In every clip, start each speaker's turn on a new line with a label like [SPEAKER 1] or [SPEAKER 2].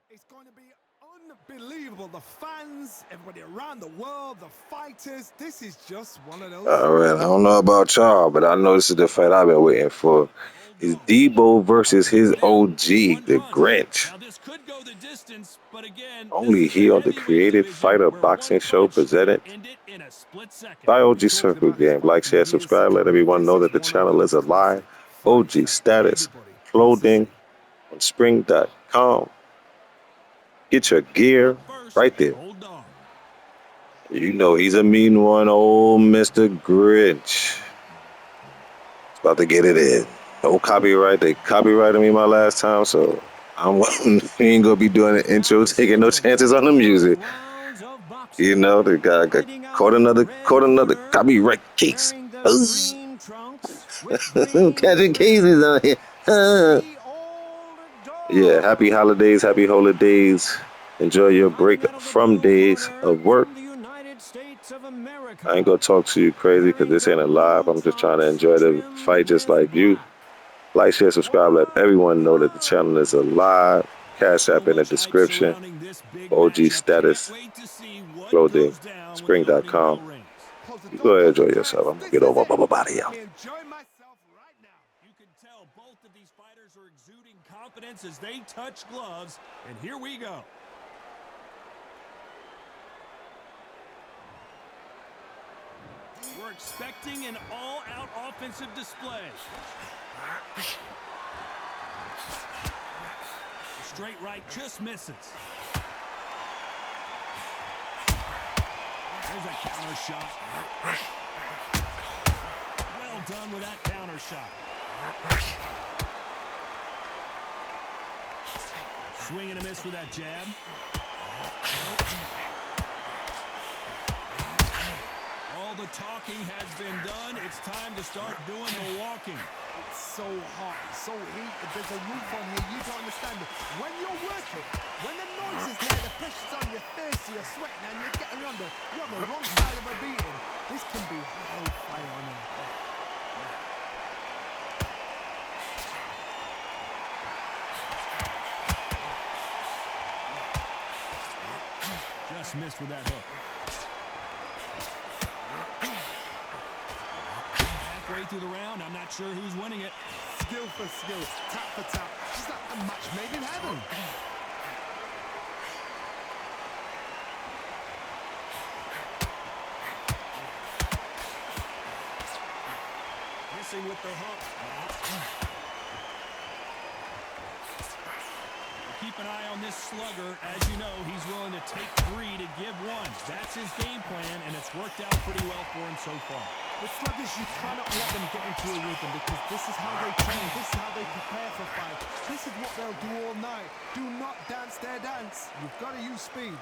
[SPEAKER 1] It's going to be unbelievable. The fans, everybody around the world, the fighters. This is just one of those.
[SPEAKER 2] All right, I don't know about y'all, but I know this is the fight I've been waiting for. It's Debo versus his OG, the Grinch. Only here on the Creative Fighter Boxing Show presented by OG Circle Game. Like, share, subscribe, let everyone know that the channel is alive. OG Status Clothing on spring.com. Get your gear right there. You know he's a mean one, old Mr. Grinch. It's about to get it in. No copyright. They copyrighted me my last time, so we ain't gonna be doing the intro, taking no chances on the music. You know, the guy got caught another copyright case. Catching cases on here. Yeah, happy holidays, happy holidays. Enjoy your break from days of work. I ain't gonna talk to you crazy because this ain't a live. I'm just trying to enjoy the fight just like you. Like, share, subscribe, let everyone know that the channel is alive. Cash App in the description. OG Status Clothing, spring.com. You go ahead and enjoy yourself. I'm gonna get over my body out.
[SPEAKER 1] Enjoy myself right now.
[SPEAKER 3] You can tell both of these fighters are exuding confidence as they touch gloves. And here we go. We're expecting an all-out offensive display. The straight right just misses. There's a counter shot. Well done with that counter shot. Swing and a miss with that jab. All the talking has been done. It's time to start doing the walking.
[SPEAKER 1] It's so hot, it's so heated. There's a roof on here. You don't understand it. When you're working, when the noise is there, the pressure's on your face, you're sweating, and you're getting under. You're on the wrong side of a beating. This can be hellfire on here.
[SPEAKER 3] Just missed with that hook. Halfway through the round, I'm not sure who's winning it.
[SPEAKER 1] Skill for skill, tap for tap. Just like a match made in heaven.
[SPEAKER 3] Missing with the hook. Keep an eye on this slugger. As you know, he's willing to take 3 to give 1. That's his game plan, and it's worked out pretty well for him so far.
[SPEAKER 1] The sluggers, you cannot let them get into a rhythm because this is how they train, this is how they prepare for fight. This is what they'll do all night. Do not dance their dance. You've got to use speed.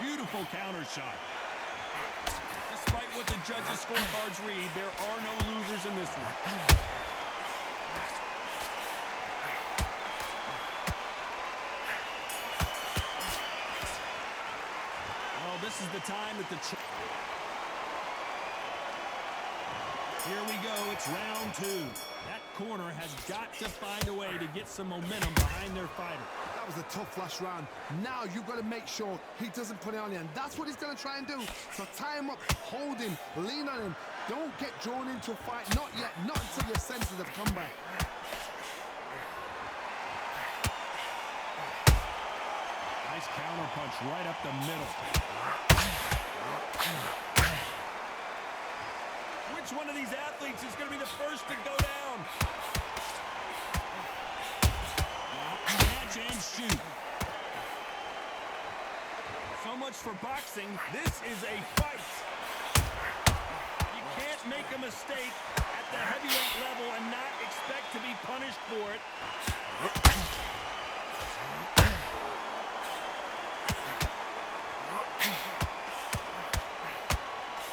[SPEAKER 3] Beautiful counter shot. Despite what the judges' scorecards read, there are no losers in this one. Well, this is the time that the... Here we go, it's round 2. That corner has got to find a way to get some momentum behind their fighter.
[SPEAKER 1] That was a tough last round. Now you've got to make sure he doesn't put it on you, and that's what he's going to try and do. So tie him up, hold him, lean on him. Don't get drawn into a fight. Not yet, not until your senses have come back.
[SPEAKER 3] Nice counter punch right up the middle. Which one of these athletes is going to be the first to go down? Catch and shoot. So much for boxing. This is a fight. You can't make a mistake at the heavyweight level and not expect to be punished for it.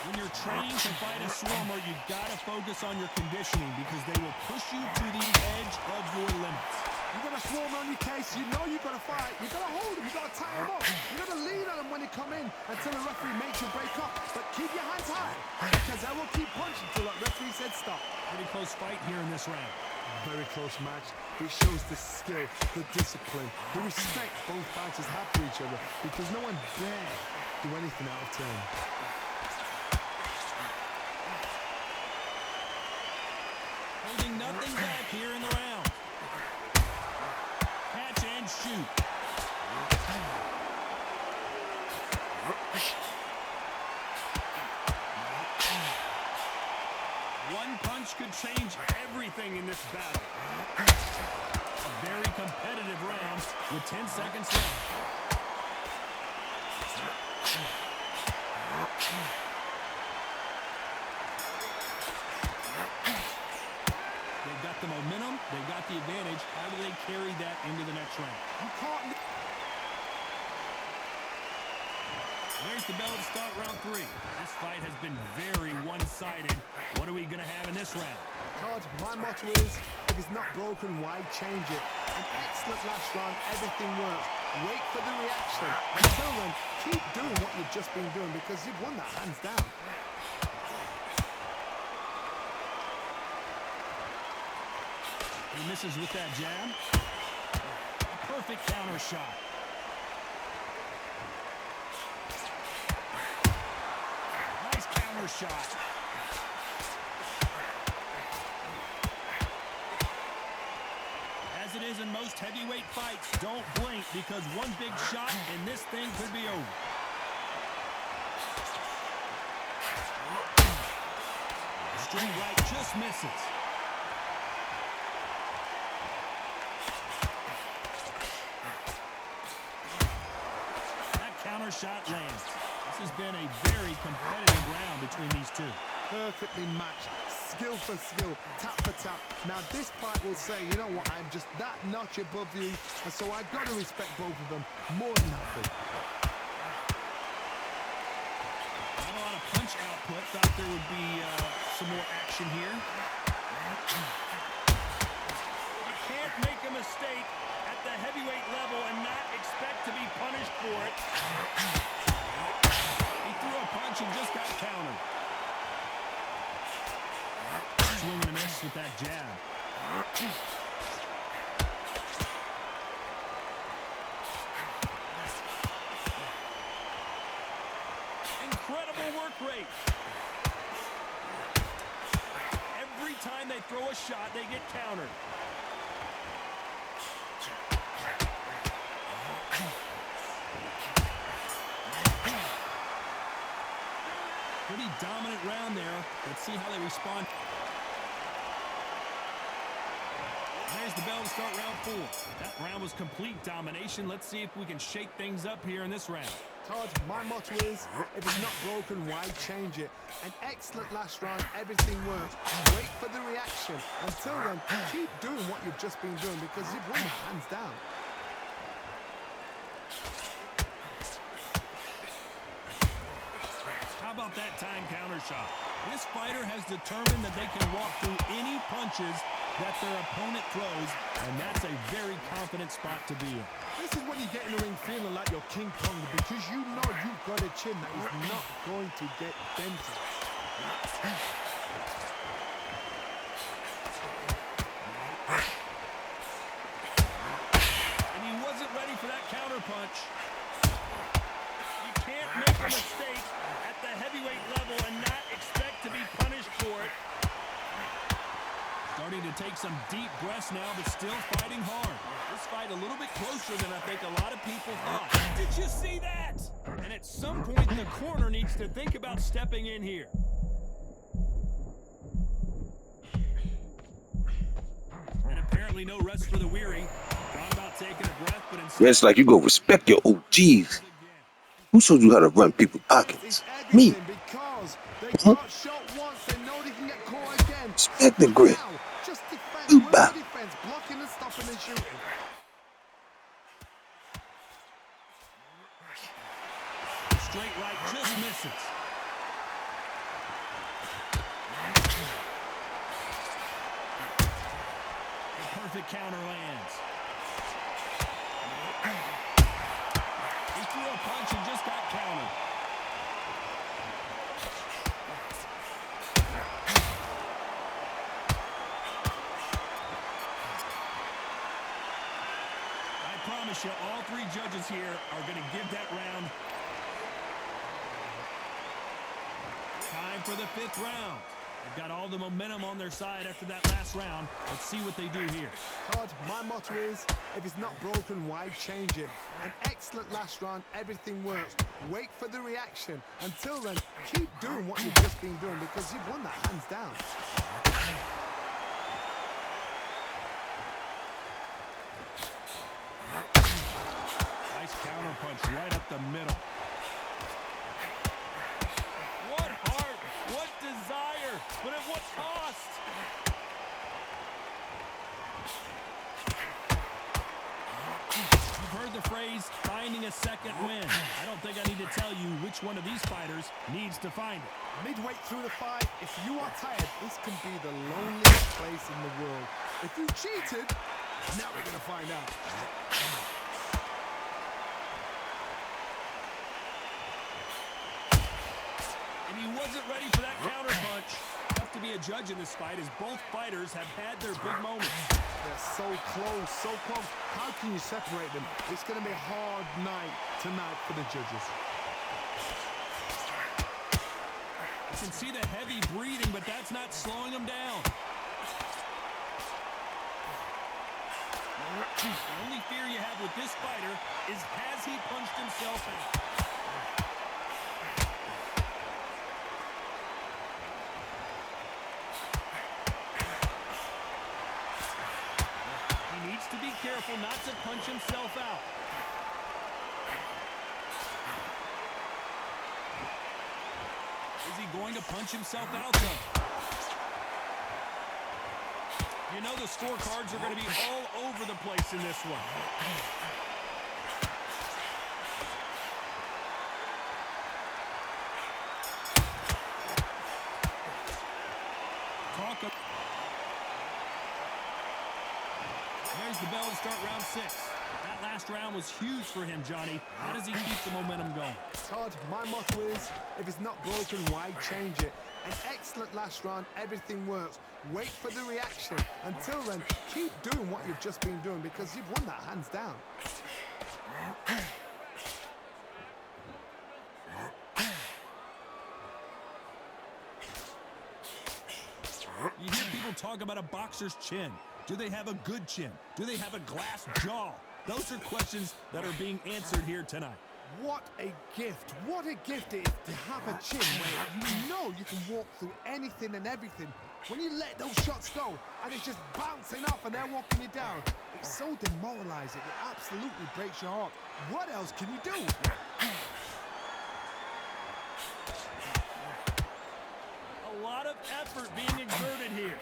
[SPEAKER 3] When you're training to fight a swarmer, you've got to focus on your conditioning because they will push you to the edge of your limits.
[SPEAKER 1] You got to swarm on your case. You know you got to fight. You got to hold them. You got to tie them up. You got to lean on them when they come in until the referee makes you break up. But keep your hands high because they will keep punching until that referee said stop.
[SPEAKER 3] Pretty close fight here in this round.
[SPEAKER 1] Very close match. It shows the skill, the discipline, the respect both fighters have for each other because no one dare do anything out of turn.
[SPEAKER 3] Holding nothing back here in the round. Catch and shoot. One punch could change everything in this battle. A very competitive round with 10 seconds left. They've got the momentum, they've got the advantage. How do they carry that into the next round?
[SPEAKER 1] You can't...
[SPEAKER 3] There's the bell to start round 3. This fight has been very one-sided. What are we going to have in this round?
[SPEAKER 1] Todd, my motto is, if it's not broken, why change it? An excellent last round, everything works. Wait for the reaction. Until then, keep doing what you've just been doing because you've won that hands down.
[SPEAKER 3] He misses with that jab. A perfect counter shot. Nice counter shot. As it is in most heavyweight fights, don't blink because one big shot and this thing could be over. Straight right just misses. Counter shot lands. This has been a very competitive round between these two.
[SPEAKER 1] Perfectly matched, skill for skill, tap for tap. Now this fight will say, you know what, I'm just that notch above you, and so I've got to respect both of them more than nothing.
[SPEAKER 3] Not a lot of punch output. Thought there would be some more action here. You can't make a mistake at the heavyweight level and not expect to be punished for it. He threw a punch and just got countered. Swing and a miss with that jab. Incredible work rate. Every time they throw a shot, they get countered. Pretty dominant round there. Let's see how they respond. There's the bell to start round 4. That round was complete domination. Let's see if we can shake things up here in this round.
[SPEAKER 1] Todd, my motto is, if it's not broken, why change it? An excellent last round, everything works. Wait for the reaction. Until then, keep doing what you've just been doing because you've won it hands down.
[SPEAKER 3] How about that time counter shot? This fighter has determined that they can walk through any punches that their opponent throws, and that's a very confident spot to be in.
[SPEAKER 1] This is when you get in the ring feeling like you're King Kong because you know you've got a chin that is not going to get dented.
[SPEAKER 3] And he wasn't ready for that counter punch. You can't make a mistake at the heavyweight level and not expect to be punished for it. Starting to take some deep breaths now, but still fighting hard. This fight a little bit closer than I think a lot of people thought. Did you see that? And at some point, the corner needs to think about stepping in here. And apparently no rest for the weary. Thought about taking a breath, but instead...
[SPEAKER 2] It's like you go respect your OGs. Who showed you how to run people's pockets? Me.
[SPEAKER 1] Because they got shot once, they know they can get caught again.
[SPEAKER 2] Respect the grit.
[SPEAKER 1] Just defense,
[SPEAKER 2] You
[SPEAKER 1] work
[SPEAKER 2] back.
[SPEAKER 1] the defense, blocking and stopping and shooting.
[SPEAKER 3] Straight right just misses. The perfect counter lands. promise you, all three judges here are going to give that round. Time for the 5th round. They've got all the momentum on their side after that last round. Let's see what they do here.
[SPEAKER 1] Todd, my motto is, if it's not broken, why change it? An excellent last round, everything works. Wait for the reaction. Until then, keep doing what you've just been doing because you've won that hands down.
[SPEAKER 3] Nice counter punch right up the middle. What heart, what desire, but at what cost? You've heard the phrase, finding a second win. I don't think I need to tell you which one of these fighters needs to find it.
[SPEAKER 1] Midway through the fight, if you are tired, this can be the loneliest place in the world. If you cheated, now we're going to find out.
[SPEAKER 3] And he wasn't ready for that counter punch. Tough to be a judge in this fight as both fighters have had their big moments.
[SPEAKER 1] They're so close, so close. How can you separate them? It's going to be a hard night tonight for the judges.
[SPEAKER 3] You can see the heavy breathing, but that's not slowing him down. The only fear you have with this fighter is, has he punched himself out? He needs to be careful not to punch himself out. Is he going to punch himself out, though? You know the scorecards are going to be all over the place in this one. There's the bell to start round 6. That last round was huge for him, Johnny. How does he keep the momentum going?
[SPEAKER 1] Todd, my motto is, if it's not broken, why change it? An excellent last round, everything works. Wait for the reaction. Until then, keep doing what you've just been doing because you've won that hands down.
[SPEAKER 3] You hear people talk about a boxer's chin. Do they have a good chin? Do they have a glass jaw? Those are questions that are being answered here tonight.
[SPEAKER 1] What a gift. What a gift it is to have a chin where you know you can walk through anything and everything. When you let those shots go and it's just bouncing off and they're walking you down, it's so demoralizing. It absolutely breaks your heart. What else can you do?
[SPEAKER 3] A lot of effort being exerted here.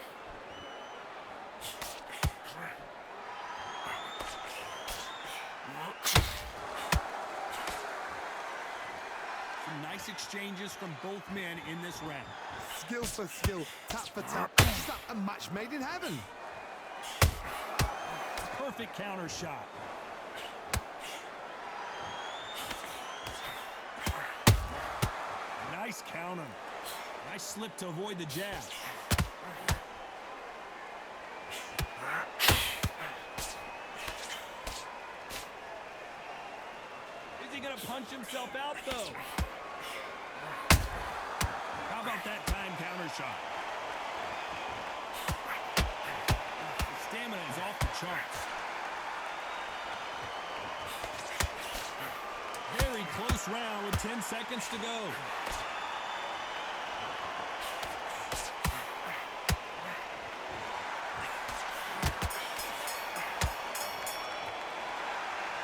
[SPEAKER 3] Some nice exchanges from both men in this round.
[SPEAKER 1] Skill for skill, tap for tap. It's not a match made in heaven.
[SPEAKER 3] Perfect counter shot. Nice counter. Nice slip to avoid the jab. Is he going to punch himself out, though? How about that time counter shot? The stamina is off the charts. Very close round with 10 seconds to go.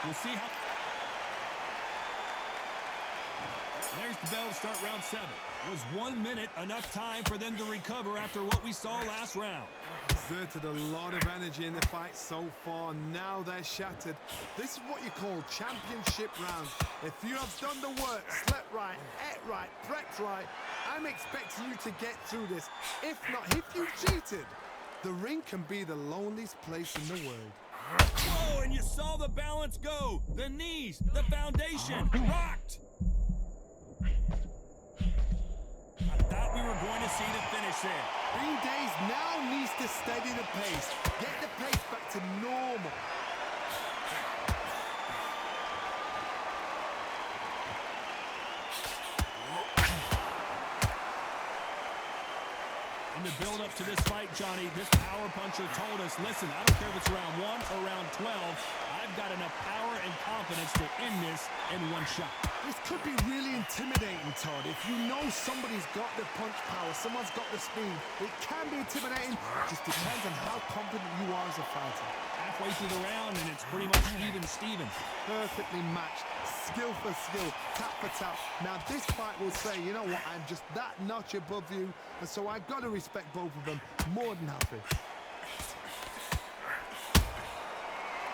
[SPEAKER 3] We'll see how... There's the bell to start round 7. Was 1 minute enough time for them to recover after what we saw last round?
[SPEAKER 1] Exerted a lot of energy in the fight so far. Now they're shattered. This is what you call championship rounds. If you have done the work, slept right, ate right, prepped right, I'm expecting you to get through this. If not, if you cheated, the ring can be the loneliest place in the world.
[SPEAKER 3] Whoa, and you saw the balance go. The knees, the foundation, rocked. I thought we were going to see the finish there.
[SPEAKER 1] Green Days now needs to steady the pace. Get the pace back to normal.
[SPEAKER 3] In the build-up to this fight, Johnny, this power puncher told us, listen, I don't care if it's round 1 or round 12, I've got enough power and confidence to end this in one shot.
[SPEAKER 1] This could be really intimidating, Todd. If you know somebody's got the punch power, someone's got the speed, it can be intimidating. It just depends on how confident you are as a fighter.
[SPEAKER 3] Halfway through the round, and it's pretty much even Stevens.
[SPEAKER 1] Perfectly matched, skill for skill, tap for tap. Now this fight will say, you know what, I'm just that notch above you, and so I've got to respect both of them more than happy.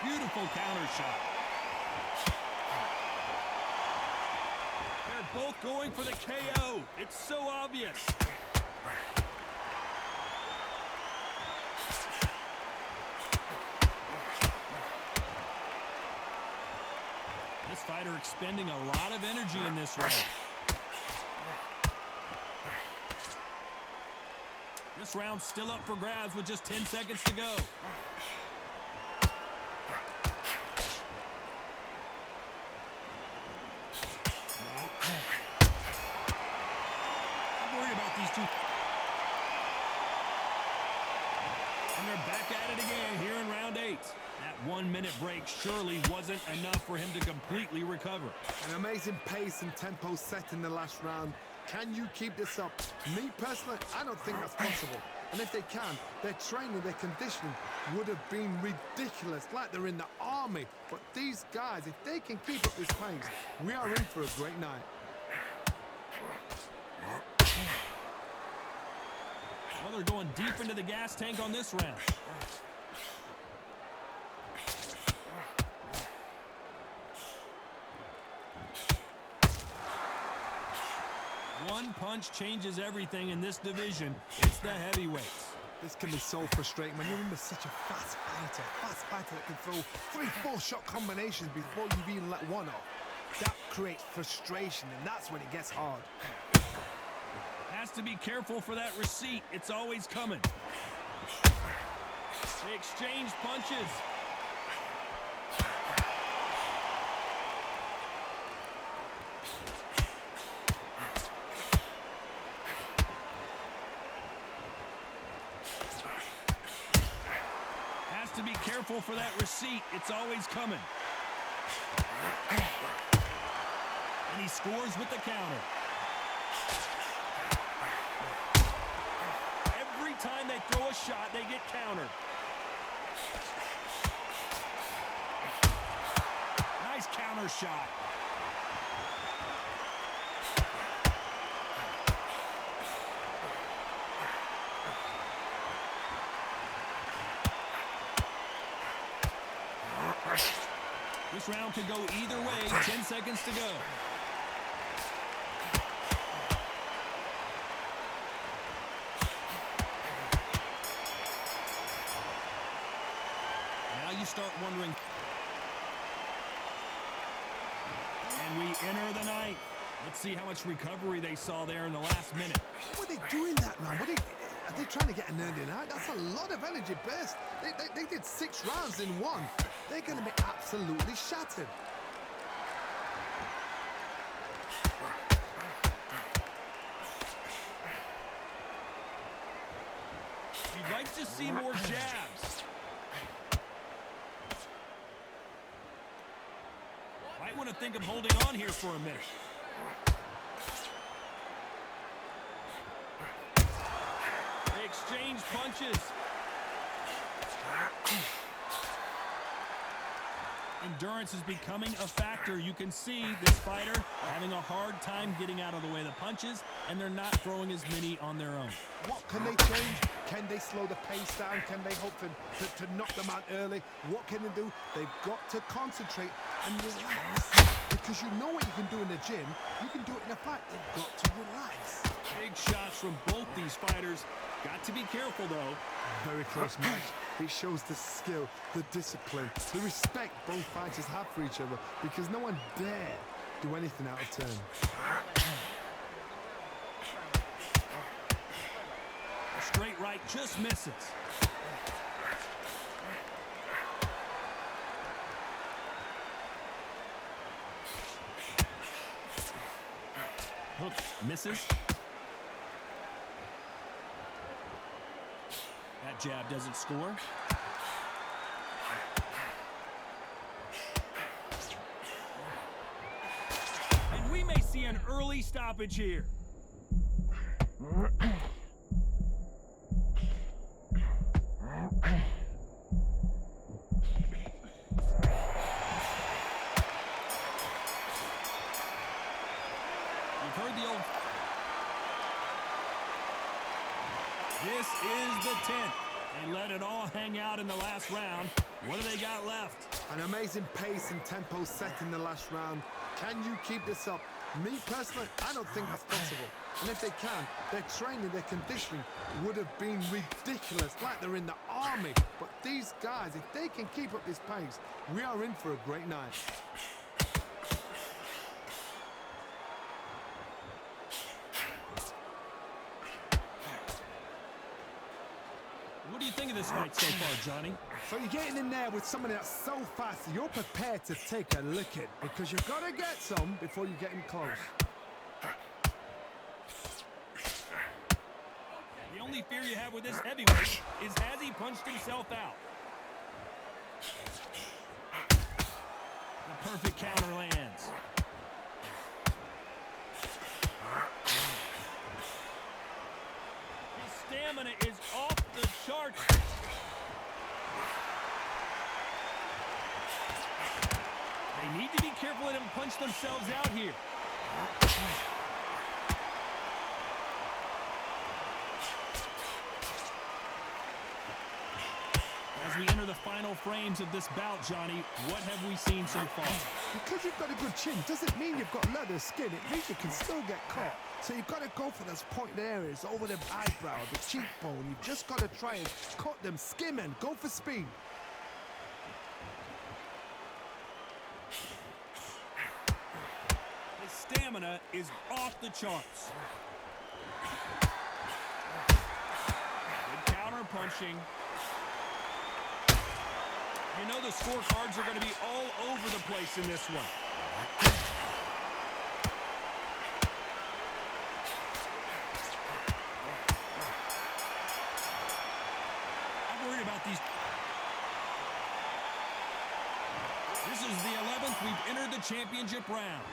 [SPEAKER 3] Beautiful counter shot. They're both going for the KO. It's so obvious. This fighter expending a lot of energy in this round. This round's still up for grabs with just 10 seconds to go. I'm worried about these two. And they're back at it again here in round 8. That 1-minute break surely wasn't enough for him to completely recover.
[SPEAKER 1] An amazing pace and tempo set in the last round. Can you keep this up? Me personally, I don't think that's possible. And if they can, their training, their conditioning would have been ridiculous, like they're in the army. But these guys, if they can keep up this pace, we are in for a great night.
[SPEAKER 3] Well, they're going deep into the gas tank on this round. One punch changes everything in this division. It's the heavyweights.
[SPEAKER 1] This can be so frustrating when you're under such a fast fighter that can throw 3-4 shot combinations before you've even let one off. That creates frustration, and that's when it gets hard.
[SPEAKER 3] Has to be careful for that receipt. It's always coming. They exchange punches. Has to be careful for that receipt. It's always coming. And he scores with the counter. Every time they throw a shot, they get countered. Nice counter shot. This round could go either way. 10 seconds to go. Now you start wondering. And we enter the night. Let's see how much recovery they saw there in the last minute.
[SPEAKER 1] What are they doing that, man? Are they trying to get an early night? That's a lot of energy burst. They did 6 rounds in one. They're going to be absolutely shattered.
[SPEAKER 3] You'd like to see more jabs. Might want to think of holding on here for a minute. They exchange punches. Endurance is becoming a factor. You can see this fighter having a hard time getting out of the way of the punches, and they're not throwing as many on their own.
[SPEAKER 1] What can they change? Can they slow the pace down? Can they hope to knock them out early? What can they do? They've got to concentrate and relax. Because you know what you can do in the gym, you can do it in a fight. They've got to relax.
[SPEAKER 3] Big shots from both these fighters. Got to be careful, though.
[SPEAKER 1] Very close match. It shows the skill, the discipline, the respect both fighters have for each other, because no one dare do anything out of turn.
[SPEAKER 3] A straight right just misses. Hook misses. that jab doesn't score. And we may see an early stoppage here. This is the 10th. They let it all hang out in the last round. What do they got left?
[SPEAKER 1] An amazing pace and tempo set in the last round. Can you keep this up? Me personally, I don't think that's possible. And if they can, their training, their conditioning would have been ridiculous, like they're in the army. But these guys, if they can keep up this pace, we are in for a great night.
[SPEAKER 3] What do you think of this fight so far, Johnny?
[SPEAKER 1] So you're getting in there with someone that's so fast, you're prepared to take a licking because you've got to get some before you get in close.
[SPEAKER 3] The only fear you have with this heavyweight is has he punched himself out? The perfect counter lands. His stamina is off the charts. They need to be careful let them punch themselves out here. As we enter the final frames of this bout, Johnny, what have we seen so far?
[SPEAKER 1] Because you've got a good chin doesn't mean you've got leather skin. It means you can still get caught. So you've got to go for those pointed areas over the eyebrow, the cheekbone. You've just got to try and cut them, skim and go for speed.
[SPEAKER 3] His stamina is off the charts. Good counter punching. You know the scorecards are going to be all over the place in this one. I'm worried about these. This is the 11th. We've entered the championship round.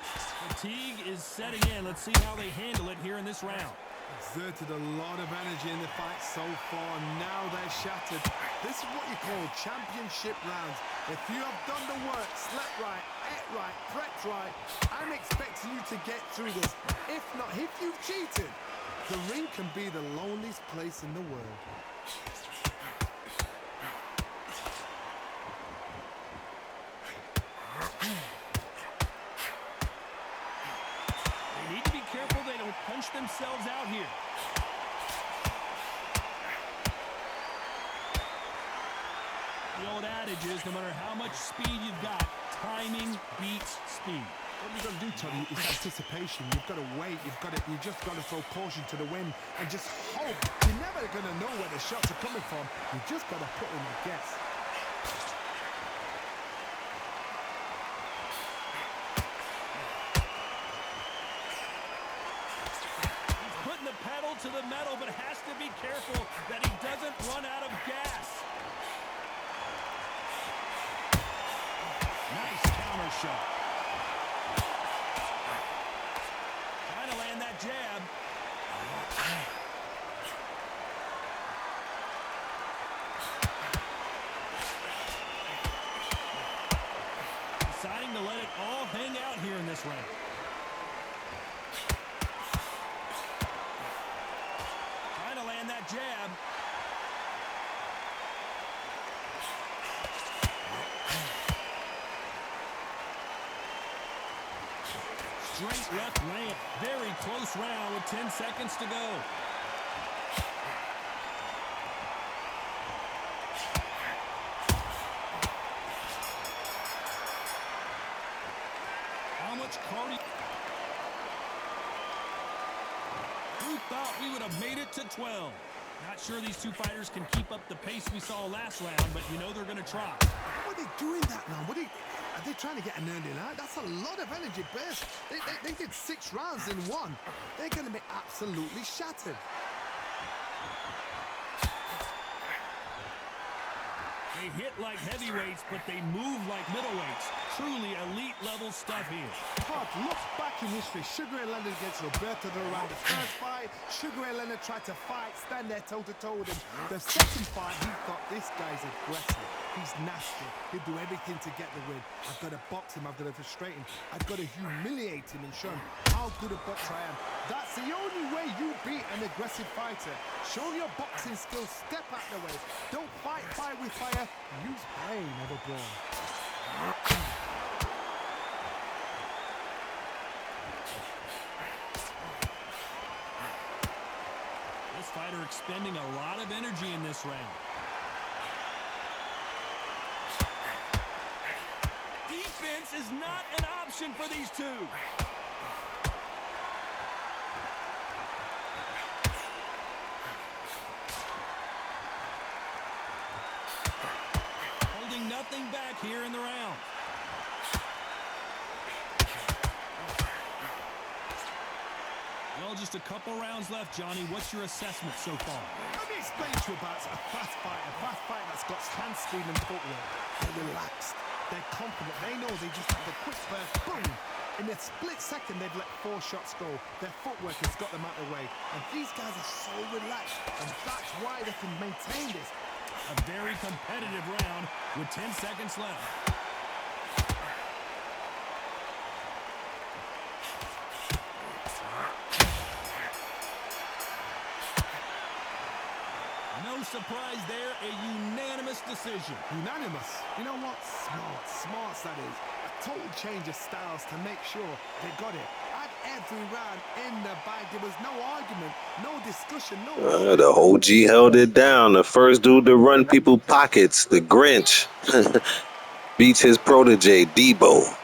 [SPEAKER 3] Fatigue is setting in. Let's see how they handle it here in this round.
[SPEAKER 1] Exerted a lot of energy in the fight so far. Now they're shattered. This is what you call championship rounds. If you have done the work, slept right, ate right, prepped right, I'm expecting you to get through this. If not, if you've cheated, the ring can be the loneliest place in the world.
[SPEAKER 3] They need to be careful they don't punch themselves out here. The old adage is no matter how much speed you've got, timing beats speed.
[SPEAKER 1] What you've got to do, Tony, is anticipation. You've got to wait. You just got to throw caution to the wind and just hope. You're never going to know where the shots are coming from. You just got to put in a guess.
[SPEAKER 3] He's putting the pedal to the metal, but has to be careful that he doesn't run out of gas. Nice counter shot. Trying to land that jab. Deciding to let it all hang out here in this round. Trying to land that jab. Straight left land. Very close round with 10 seconds to go. How much cardio? Who thought we would have made it to 12? Not sure these two fighters can keep up the pace we saw last round, but you know they're going to try.
[SPEAKER 1] How are they doing that now? Are they trying to get an early night? That's a lot of energy burst. They did 6 rounds in one. They're going to be absolutely shattered.
[SPEAKER 3] They hit like heavyweights, but they move like middleweights. Truly elite level stuff here.
[SPEAKER 1] Todd, look back in history. Sugar Ray Leonard against Roberto Duran. The first fight, Sugar Ray Leonard tried to fight, stand there toe-to-toe with him. The second fight, he thought, this guy's aggressive. He's nasty. He'll do everything to get the win. I've got to box him. I've got to frustrate him. I've got to humiliate him and show him how good a boxer I am. That's the only way you beat an aggressive fighter. Show your boxing skills. Step out the way. Don't fight fire with fire. Use brain, never brawn.
[SPEAKER 3] This fighter expending a lot of energy in this round. Defense is not an option for these two. Holding nothing back here in the round. Well, just a couple rounds left, Johnny. What's your assessment so far?
[SPEAKER 1] Let me explain to you about a fast fighter that's got hand speed and footwork. They're relaxed. They're confident. They know they just have a quick burst, boom. In a split second, they've let 4 shots go. Their footwork has got them out of the way. And these guys are so relaxed. And that's why they can maintain this.
[SPEAKER 3] A very competitive round with 10 seconds left. No surprise there, a unanimous decision.
[SPEAKER 1] Unanimous. You know what? Smart that is. A total change of styles to make sure they got it. At every round in the bag, there was no argument, no discussion, no...
[SPEAKER 2] The OG held it down. The first dude to run people pockets, the Grinch, beats his protege, Debo.